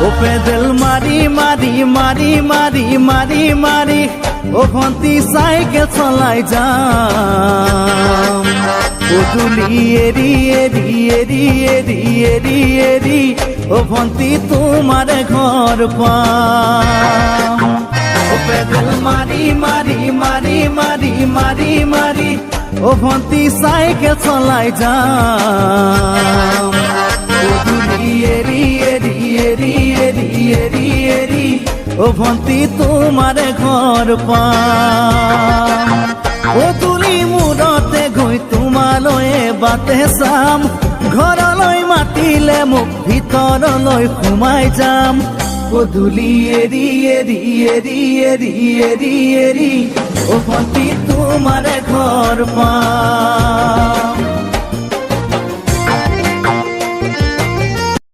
ও pedal মারি মারি মারি মারি মারি মারি ও ভন্তি সাইকেল চলাই যাম ও তুলি এরি এরি এরি এরি এরি এরি ও ভন্তি তোমার ঘর পাম ও পেডেল মারি মারি মারি মারি মারি মারি ও ভন্তি সাইকেল চলাই যাম ও তুলি এরি এরি এরি এরি এরি এরি ও ভন্তি তোমার ঘর পাম ও তুলি মূৰতে গৈ তোমালৈ বাটে চাম ঘৰলৈ মাতিলে মোক ভিতৰলৈ সোমাই যাম গধূলি এৰি এৰি এৰি এৰি এৰি এৰি ও ভন্তি তোমাৰ ঘৰ পাম।